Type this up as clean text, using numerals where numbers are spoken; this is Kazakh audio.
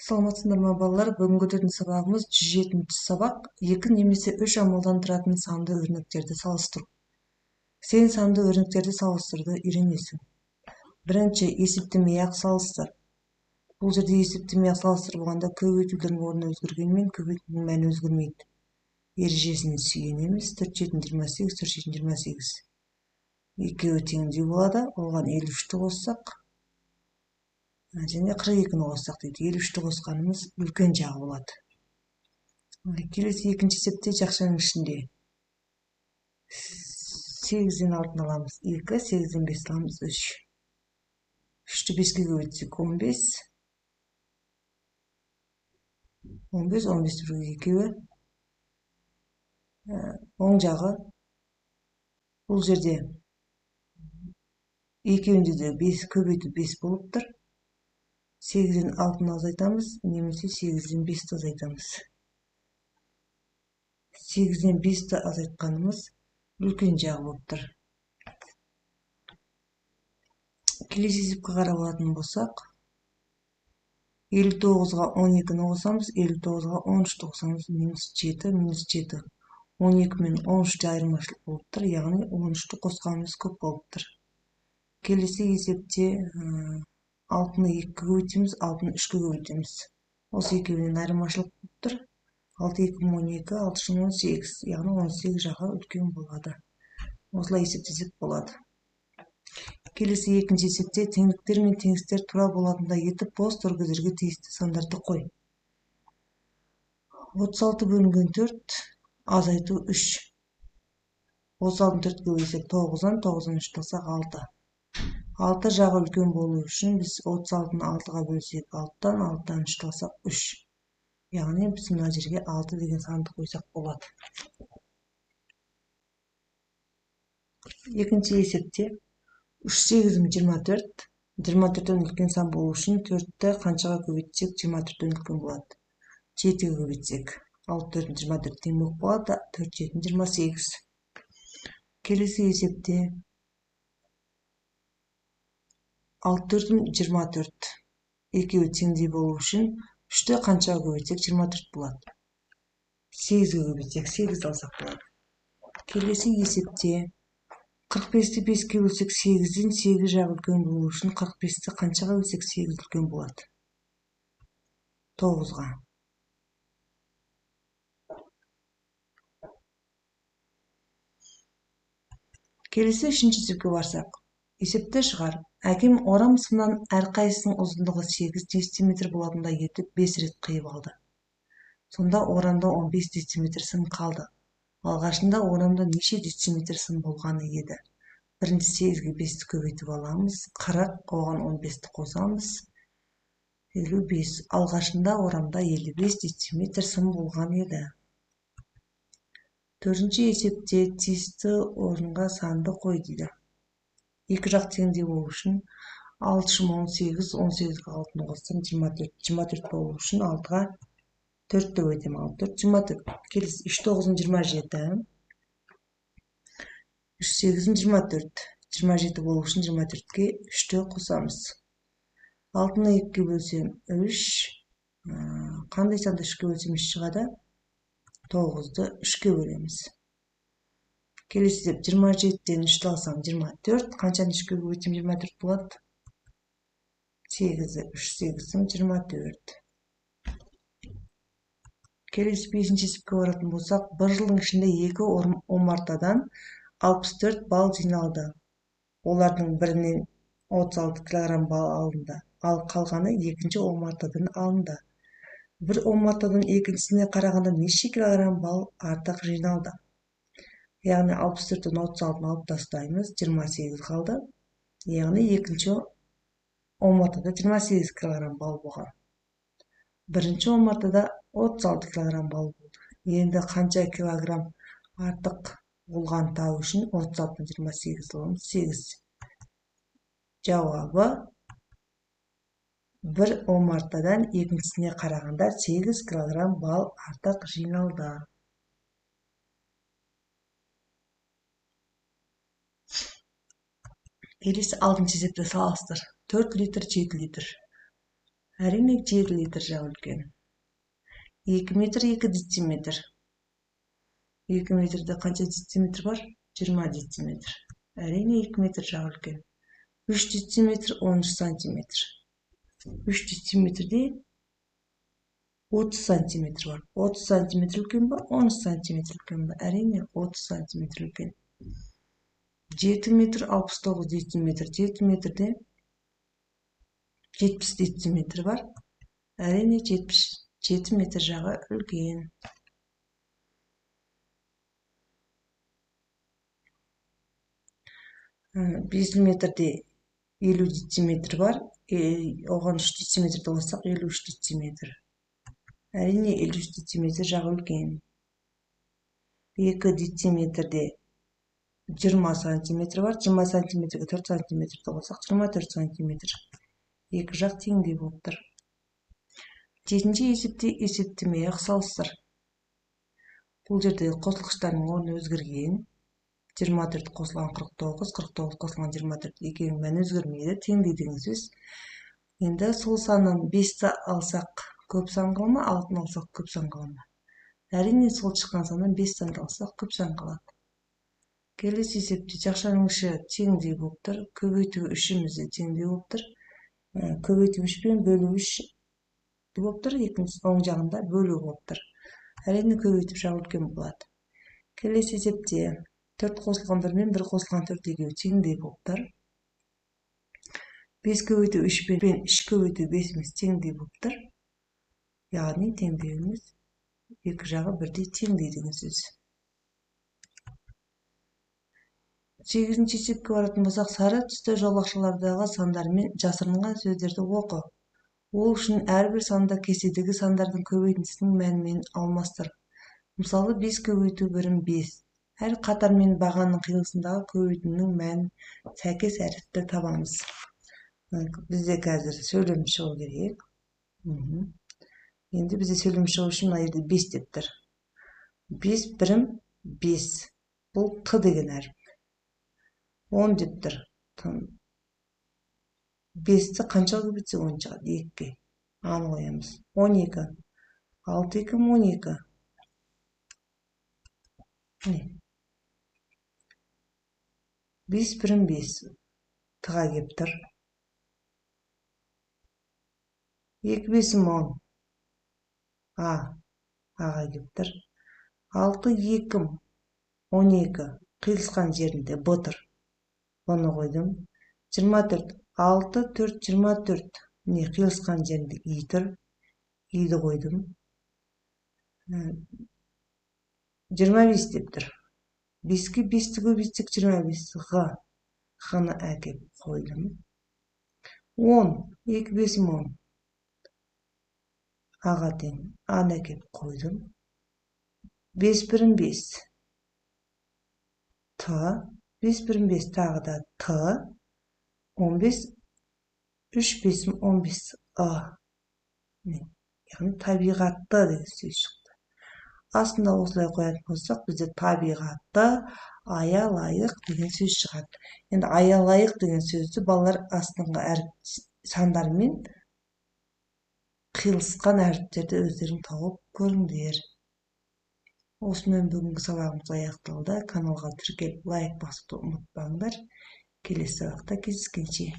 Саламатсыздар ма балалар? Бүгүнкү өтөтүн сабагыбыз 107 сабак. 2 немесе 3 амалдан туратын санды өрнөктөрдү салыштыруу. Сен санды өрнөктөрдү салыштырууду үйрөнөсүң. Биринчи эсептемей ак салыштыр. Бул жерде эсептемей ак салыштырбаганда көбөйтүүлөрдүн орду өзгөргөнү менен көбөйтүүнүн маани өзгөрмөйт. Эрежесин сүйенебиз. 4 7 28, 4 7 28. Экөө теңдүү болот. Оған 53-тү коссак, және 42-ни коссак дейт. 53-тү косканыбыз үлкөн жагы болот. Келесі экинчи эсепте жакшынын ишинде 8-дин алтын аламыз 2, 8-ден 5 аламыз 3. 3-тү 5-ке көбөйтсөк 15. 15, 15 бирге экөө. Оң жагы бул жерде экөөндө да 5 көбөйтүү 5 болуптур. 8-ден 6-ны азайтамыз, немесе 8-ден 5-ти азайтамыз. 8-ден 5-ти азайтканыбыз үлкөн жагы болуптур. Келесі эсепке карап алатын болсак, 59-га 12-ни косамыз, 59-га 13-тү косамыз, -7, -7. 12 менен 13-тө айырмачылык болуптур, яғни 13-тү косканыбыз көп болуптур. Келесі эсепте 6-ны 2-ге көбөйтөбүз, 6-ны 3-кө көбөйтөбүз. Осы экөөнүн айырмачылык болуптур. 6 2 12, 6 18, яғни 18 жагы үлкөн болот. Осулай эсептесек болот. Келесі экинчи эсепте теңдиктер менен теңсиздер туура болотундай этип пост өргөзөргө тийиштүү сандарды кой. 36 бөлүнгөн 4 азайтуу 3. 36-ны 4-кө бөлсөк 9'dan 9'dan 3 алсак 6. 6 жагы үлкөн болуу үчүн биз 36-ны 6-га бөлсөк 6'dan 6'dan 3 алсак 3. Яғни биз мына жерге 6 деген санды койсак болот. Экинчи эсепте 3 8 24. 24-төн үлкөн сан болуу үчүн 4-тө канчага көбөйтсөк 24-төн үлкөн болот. 7-ге көбөйтсөк 6 4 24 тең болуп калат. 4 7 28. Келесі эсепте 6 4 24. Экөө теңдүү болуу үчүн 3-тө канчага көбөйтсөк 24 болот. 8-ге көбөйтсөк 8 алсак болот. Келесі эсепте 45-ти 5-ке бөлсөк 8-дин 8 жагы үлкөн болуу үчүн 45-ти канчага бөлсөк 8 үлкөн болот. 9-га. Келесі 3-нчи эсепке барсак, эсепте чыгар. Аким орам сымдан ар кайсынын узундугу 8 дециметр болотундай этип 5 рет кыйып алды. Сонда орамда 15 дециметр сым калды. Алгашында орамда нече дециметр сым болганы еді? Биринчи 8-ге 5-ти көбөйтүп алабыз. 40, оган 15-ти косабыз. 55. Алгашында орамда 55 дециметр сым болган еді. Төртүнчү эсепте тийиштүү орунга санды кой дейди. Эки жак теңдүү болуу үчүн 6 18, 18-ге 6-ны коссом 24. 24 болуу үчүн 6-га 4 көбөйтөм. 4 24. Келесі 3 9 27. 3 8 24. 27 болуу үчүн 24-ке 3-тө косамыз. 6-ны 2-ге бөлсөм 3. Кандай санды 3-кө бөлсөм 3 чыгат? 9'ду 3-кө бөлөбүз. Келесі эсеп 27-ден 3-тү алсам 24. Канчаны 3-кө көбөйтсөм 24 болот? 8'ди 3 8 24. Келесі 5-нчи эсепке баратын болсак, bir жылдын ичинде 2 омартадан 64 бал жыйналды. Олардын биринен 36 килограмм бал алынды. Ал калганы экинчи омартадан алынды. Bir омартадан экинчисине караганда нече килограмм бал артык жыйналды? Яғни 64-төн 36-ны алып тастайбыз, 28 калды. Яғни экинчи омартада 28 килограмм бал болгон. Биринчи омартада 36 килограмм бал болду. Энди канча килограмм артык болгон табуу үчүн 36-тан 28 алабыз, 8. Жабабы bir омартадан экинчисине караганда 8 килограмм бал артык жыйналды. Келесі 6-нчы эсепте салыштыр. 4 литр 7 литр. Әрине 7 литр жағы үлкен. 2 метр 2 дециметр. 2 метрде қанша дециметр бар? 20 дециметр. Әрине 2 метр жағы үлкен. 3 дециметр 13 сантиметр. 3 дециметрде 30 сантиметр бар. 30 сантиметр үлкен ба? 13 сантиметр үлкен ба? Әрине 30 сантиметр үлкен. 7 метр 69 дециметр. 7 метрде 70 дециметр бар. Әрине 77 метр жағы үлкен. 5 метрде 50 дециметр бар. Оған 3 дециметрді қоссақ 53 дециметр. Әрине 53 дециметр жағы үлкен. 2 дециметрде 20 сантиметр бар. 20 сантиметрге 4 сантиметрді қоссақ 24 сантиметр. Екі жақ теңдей болып тұр. 7-ші есепте есептемеге салыстыр. Бұл жерде қосылғыштардың орны өзгерген. 24 қосылған 49, 49 қосылған 24 екеуінің мәні өзгермейді, теңдей деген сөз. Енді сол саннан 5-ті алсақ көп сан қалма, 6-ны алсақ көп сан қалма. Әрине сол шыққан саннан 5 санды алсақ көп сан қалады. Келесі есепте жақшаның іші теңдей болып тұр, көбейту үшімізде теңдей болып тұр. Көбейту 3 пен бөлу 3 болып тұр, екінші оң жағында бөлу болып тұр. Әрине көбейтіп жағы үлкен болады. Келесі есепте 4 қосылған 1 мен 1 қосылған 4 екеуі теңдей болып тұр. 5 көбейту 3 пен 3 көбейту 5-іміз теңдей болып тұр. Яғни теңдеуіміз екі жағы бірдей теңдей деген сөз. 8-ші есепке баратын болсақ, сары түсті жолақшылардағы сандар мен жасырынған сөздерді оқы. Ол үшін әрбір санда кестедегі сандардың көбейтіндісінің мәнімен алмастыр. Мысалы 5 көбейту 1 5. Әр қатар мен бағаның қиылысындағы көбейтуінің мәнін сәйкес әріпті табамыз. Бізде қазір сөйлем шығу керек. Енді бізде сөйлем шығу үшін мына жерде 5 деп тұр. 5 бірім 5. Бұл Т деген әріп. 10 деп тұр. 5-ті қаншаға көбейтсе 10 шығады? 2-ге. Аны қоямыз. 12. 6 2 12. 5 бірім 5. Т-ға кеп тұр. 2 5-ім 10. Аға кеп тұр. 6 2-ім 12. Қиылысқан жерінде Б тұр. Оны қойдым. 24. 6 4 24. Қиылысқан жерінде И тұр. Иді қойдым. 25 деп тұр. 5-ке 5-ті көбейтсек 25. Ғ-ны әкеп қойдым. 10. 2 5-ім 10. Аға тең. Аны әкеп қойдым. 5 бірім 5. Т. 5 бірім 5 тағы да Т. 15. 3 5-ім 15. Яғни табиғатты деген сөз шықты. Астында осылай қоятын болсақ, бізде табиғатты аялайық деген сөз шығады. Енді аялайық деген сөзді балалар астыңғы әріп сандармен қиылысқан әріптерді өздерің тауып көріңдер. Осымен бүгінгі сабағымыз аяқталды. Каналға тіркеліп лайк басуды ұмытпаңдар. Келесі сабақта кездескенше.